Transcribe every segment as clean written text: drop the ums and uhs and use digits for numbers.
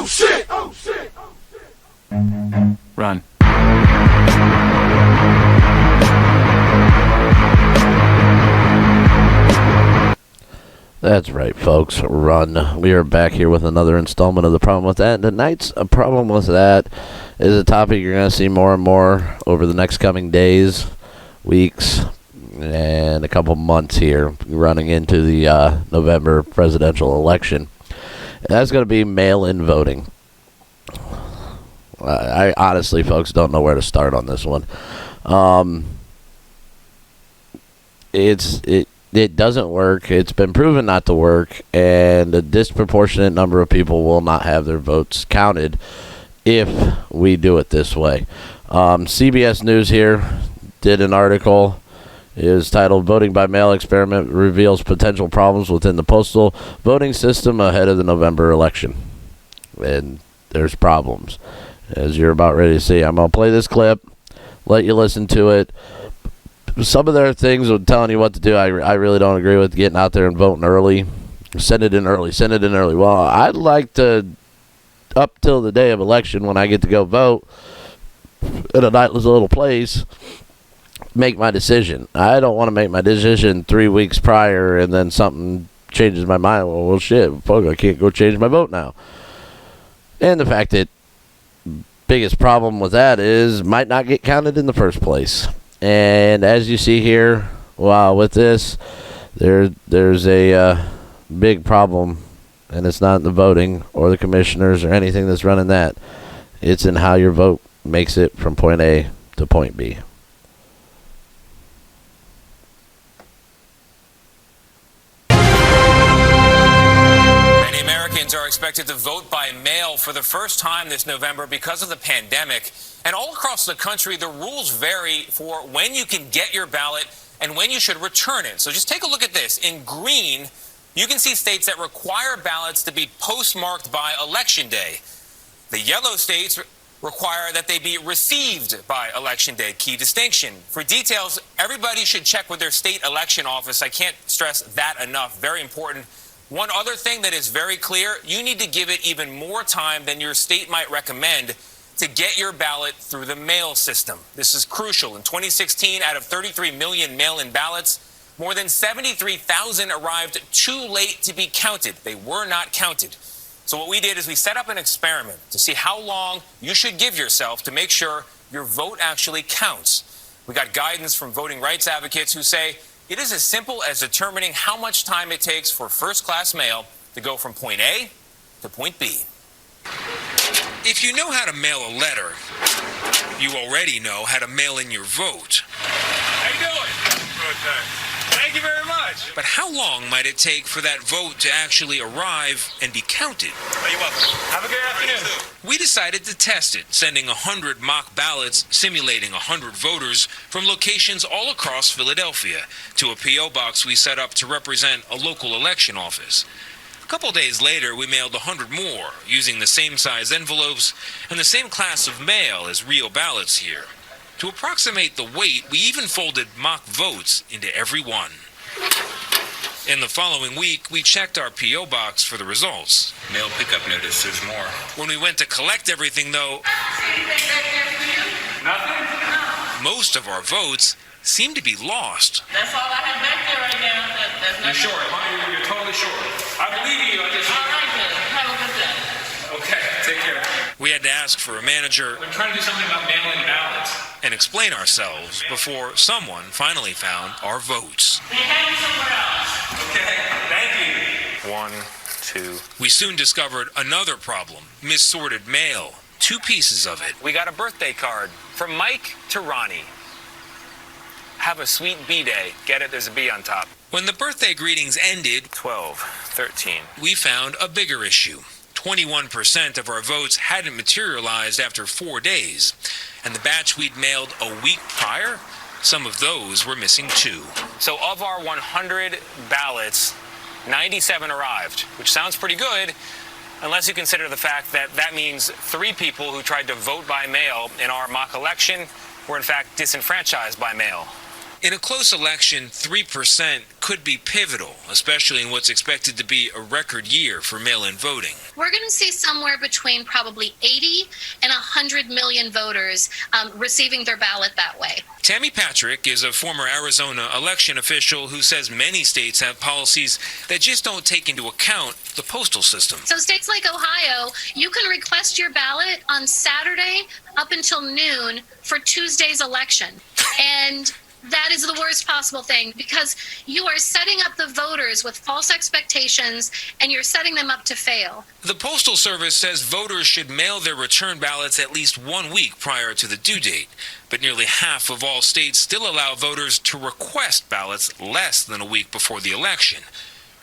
shit! Oh shit! Run. That's right, folks. Run. We are back here with another installment of The Problem With That. And tonight's problem with that is a topic you're going to see more and more over the next coming days, weeks, and a couple months here, running into the November presidential election. And that's going to be mail-in voting. I honestly, folks, don't know where to start on this one. It doesn't work. It's been proven not to work, and a disproportionate number of people will not have their votes counted if we do it this way. CBS News here did an article. It is titled, Voting by Mail Experiment Reveals Potential Problems Within the Postal Voting System Ahead of the November Election. And there's problems, as you're about ready to see. I'm going to play this clip, let you listen to it. Some of their things of telling you what to do, I really don't agree with. Getting out there and voting early. Send it in early. Well, I'd like to, up till the day of election when I get to go vote at a nice little place, make my decision. I don't want to make my decision 3 weeks prior and then something changes my mind. Well, shit, fuck, I can't go change my vote now. And the fact that biggest problem with that is might not get counted in the first place. And as you see here, with this, there's a big problem, and it's not in the voting or the commissioners or anything that's running that. It's in how your vote makes it from point A to point B. Many Americans are expected to vote by mail for the first time this November because of the pandemic. And all across the country, the rules vary for when you can get your ballot and when you should return it. So just take a look at this. In green, you can see states that require ballots to be postmarked by Election Day. The yellow states require that they be received by Election Day. Key distinction. For details, everybody should check with their state election office. I can't stress that enough. Very important. One other thing that is very clear, you need to give it even more time than your state might recommend to get your ballot through the mail system. This is crucial. In 2016, out of 33 million mail-in ballots, more than 73,000 arrived too late to be counted. They were not counted. So what we did is we set up an experiment to see how long you should give yourself to make sure your vote actually counts. We got guidance from voting rights advocates who say it is as simple as determining how much time it takes for first-class mail to go from point A to point B. If you know how to mail a letter, you already know how to mail in your vote. How you doing? Good. Thank you very much. But how long might it take for that vote to actually arrive and be counted? Oh, you're welcome. Have a good afternoon. We decided to test it, sending 100 mock ballots simulating 100 voters from locations all across Philadelphia to a P.O. box we set up to represent a local election office. A couple days later, we mailed 100 more, using the same size envelopes and the same class of mail as real ballots here. To approximate the weight, we even folded mock votes into every one. In the following week, we checked our P.O. box for the results. Mail pickup notice, there's more. When we went to collect everything, though, Nothing? most of our votes seemed to be lost. That's all I have back there right now. You're sure? You're totally sure? I believe you. I just... All right, then. Have a good day. Okay, take care. We had to ask for a manager I'm trying to do something about mail-in ballots. and explain ourselves before someone finally found our votes. They have them somewhere else. Okay, thank you. 1, 2. We soon discovered another problem, missorted mail. 2 pieces of it. We got a birthday card from Mike to Ronnie. Have a sweet B-day. Get it? There's a B on top. When the birthday greetings ended, 12, 13, we found a bigger issue. 21% of our votes hadn't materialized after 4 days. And the batch we'd mailed a week prior, some of those were missing too. So of our 100 ballots, 97 arrived, which sounds pretty good, unless you consider the fact that that means 3 people who tried to vote by mail in our mock election were in fact disenfranchised by mail. In a close election, 3% could be pivotal, especially in what's expected to be a record year for mail-in voting. We're going to see somewhere between probably 80 and 100 million voters receiving their ballot that way. Tammy Patrick is a former Arizona election official who says many states have policies that just don't take into account the postal system. So states like Ohio, you can request your ballot on Saturday up until noon for Tuesday's election. And that is the worst possible thing because you are setting up the voters with false expectations and you're setting them up to fail. The Postal Service says voters should mail their return ballots at least 1 week prior to the due date. But nearly half of all states still allow voters to request ballots less than a week before the election.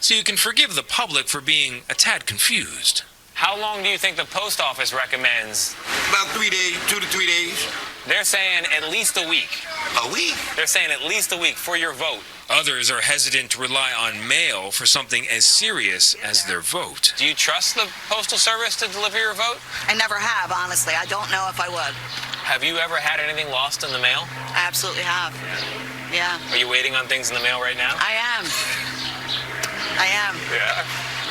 So you can forgive the public for being a tad confused. How long do you think the post office recommends? About 3 days, 2 to 3 days. They're saying at least a week. A week? They're saying at least a week for your vote. Others are hesitant to rely on mail for something as serious as their vote. Do you trust the Postal Service to deliver your vote? I never have, honestly. I don't know if I would. Have you ever had anything lost in the mail? I absolutely have. Yeah. Are you waiting on things in the mail right now? I am. Yeah.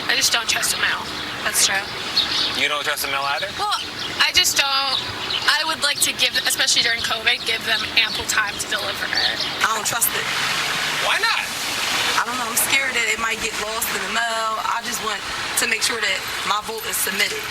I just don't trust the mail. That's true. You don't trust the mail either? Well, I just don't. I would like to give, especially during COVID, give them ample time to deliver it. I don't trust it. Why not? I don't know. I'm scared that it might get lost in the mail. I just want to make sure that my vote is submitted.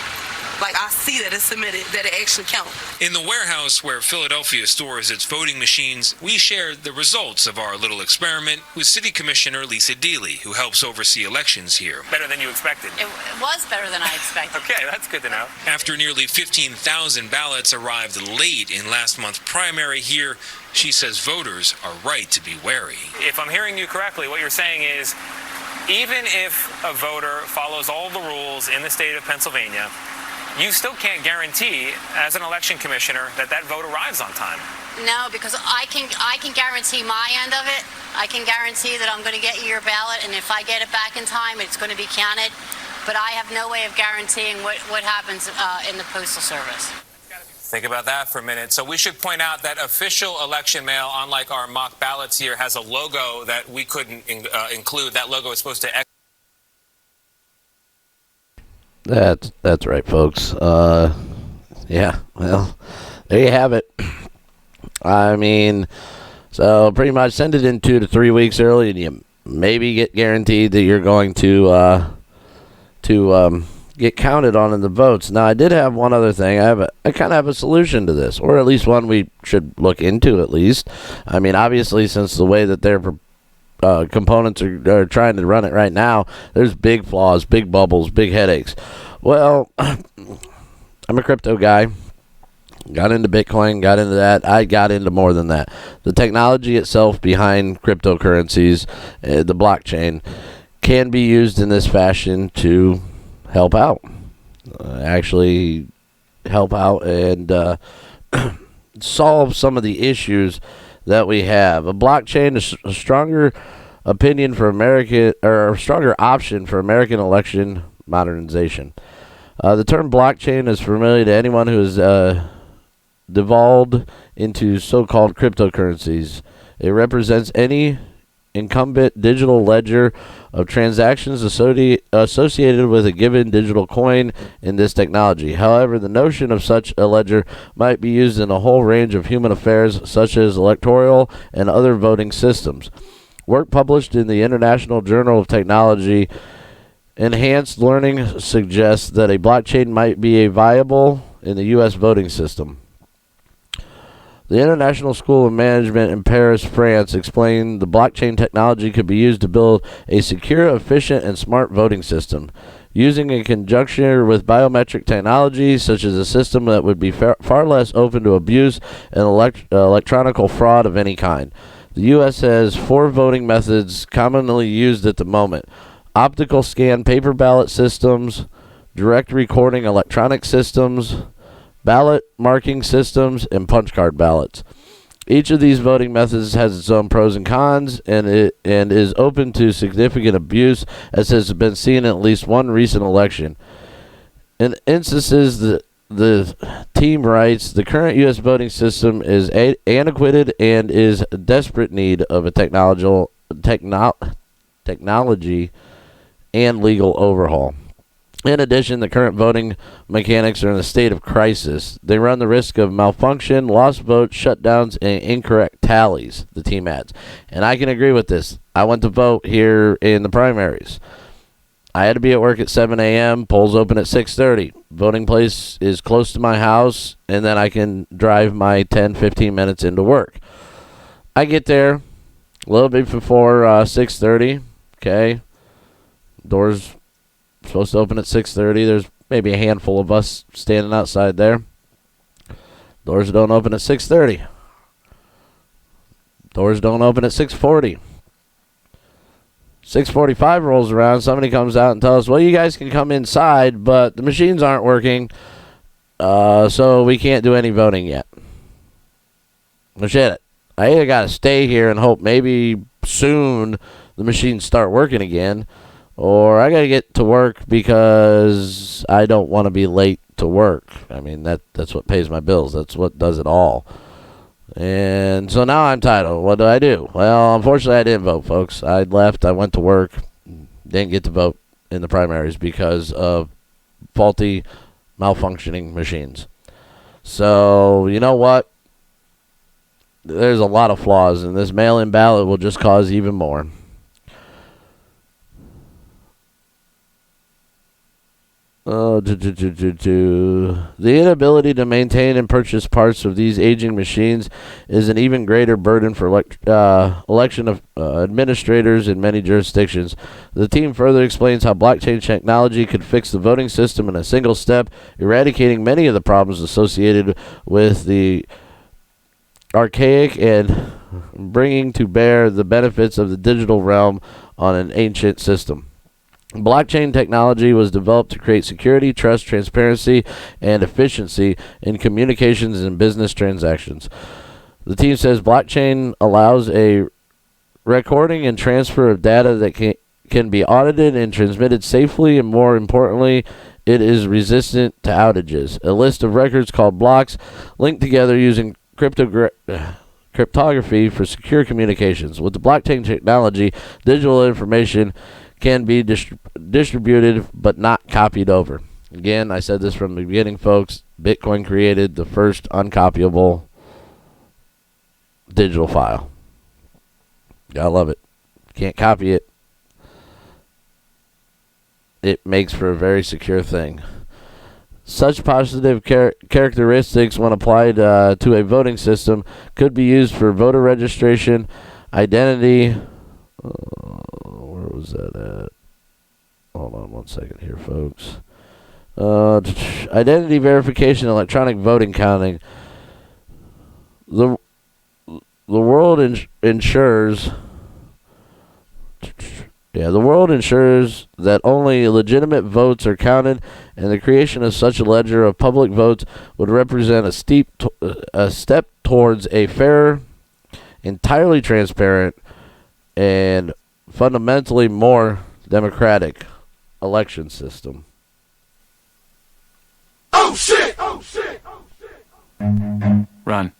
Like, I see that it's submitted, that it actually counts. In the warehouse where Philadelphia stores its voting machines, we shared the results of our little experiment with City Commissioner Lisa Deely, who helps oversee elections here. Better than you expected. It was better than I expected. Okay, that's good to know. After nearly 15,000 ballots arrived late in last month's primary here, she says voters are right to be wary. If I'm hearing you correctly, what you're saying is, even if a voter follows all the rules in the state of Pennsylvania, you still can't guarantee, as an election commissioner, that that vote arrives on time. No, because I can guarantee my end of it. I can guarantee that I'm going to get you your ballot, and if I get it back in time, it's going to be counted. But I have no way of guaranteeing what happens in the Postal Service. Think about that for a minute. So we should point out that official election mail, unlike our mock ballots here, has a logo that we couldn't include. That logo is supposed to... That's right, folks. Yeah, well, there you have it. I mean, so pretty much send it in 2 to 3 weeks early, and you maybe get guaranteed that you're going to get counted on in the votes. Now, I did have one other thing. I kind of have a solution to this, or at least one we should look into at least. I mean, obviously, since the way that they're components are trying to run it right now, there's big flaws, big bubbles, big headaches. Well, I'm a crypto guy. Got into Bitcoin, got into that. I got into more than that. The technology itself behind cryptocurrencies, the blockchain, can be used in this fashion to help out. Actually help out and solve some of the issues that we have. A blockchain is a stronger opinion for American, or a stronger option for American election modernization. The term blockchain is familiar to anyone who has devolved into so-called cryptocurrencies. It represents any incumbent digital ledger of transactions associated with a given digital coin in this technology. However, the notion of such a ledger might be used in a whole range of human affairs, such as electoral and other voting systems. Work published in the International Journal of Technology Enhanced Learning suggests that a blockchain might be viable in the U.S. voting system. The International School of Management in Paris, France, explained the blockchain technology could be used to build a secure, efficient, and smart voting system, using in conjunction with biometric technology, such as a system that would be far less open to abuse and electronic fraud of any kind. The U.S. has 4 voting methods commonly used at the moment: optical scan paper ballot systems, direct recording electronic systems, ballot marking systems, and punch card ballots. Each of these voting methods has its own pros and cons, and is open to significant abuse, as has been seen in at least one recent election. In instances, the team writes, the current U.S. voting system is antiquated and is in desperate need of a technology and legal overhaul. In addition, the current voting mechanics are in a state of crisis. They run the risk of malfunction, lost votes, shutdowns, and incorrect tallies, the team adds. And I can agree with this. I went to vote here in the primaries. I had to be at work at 7 a.m., polls open at 6:30. Voting place is close to my house, and then I can drive my 10, 15 minutes into work. I get there a little bit before 6:30, okay? Doors supposed to open at 6:30. There's maybe a handful of us standing outside there. Doors don't open at 6:30. Doors don't open at 6:40. 6:45 rolls around. Somebody comes out and tells us, well, you guys can come inside, but the machines aren't working, so we can't do any voting yet. Well, shit. I either got to stay here and hope maybe soon the machines start working again, or I got to get to work because I don't want to be late to work. I mean, that's what pays my bills. That's what does it all. And so now I'm titled. What do? Well, unfortunately, I didn't vote, folks. I left. I went to work. Didn't get to vote in the primaries because of faulty, malfunctioning machines. So, you know what? There's a lot of flaws, and this mail-in ballot will just cause even more. The inability to maintain and purchase parts of these aging machines is an even greater burden for election of administrators in many jurisdictions. The team further explains how blockchain technology could fix the voting system in a single step, eradicating many of the problems associated with the archaic and bringing to bear the benefits of the digital realm on an ancient system. Blockchain technology was developed to create security, trust, transparency, and efficiency in communications and business transactions. The team says blockchain allows a recording and transfer of data that can be audited and transmitted safely, and more importantly, it is resistant to outages. A list of records called blocks linked together using cryptography for secure communications. With the blockchain technology, digital information can be distributed but not copied over. Again, I said this from the beginning, folks. Bitcoin created the first uncopyable digital file. Gotta love it. Can't copy it. It makes for a very secure thing. Such positive characteristics, when applied to a voting system, could be used for voter registration, identity. Where was that at? Hold on one second here, folks. Identity verification, electronic voting counting. The world ensures. The world ensures that only legitimate votes are counted, and the creation of such a ledger of public votes would represent a step towards a fair, entirely transparent, and fundamentally more democratic election system. Oh shit! Oh shit! Oh shit! Run.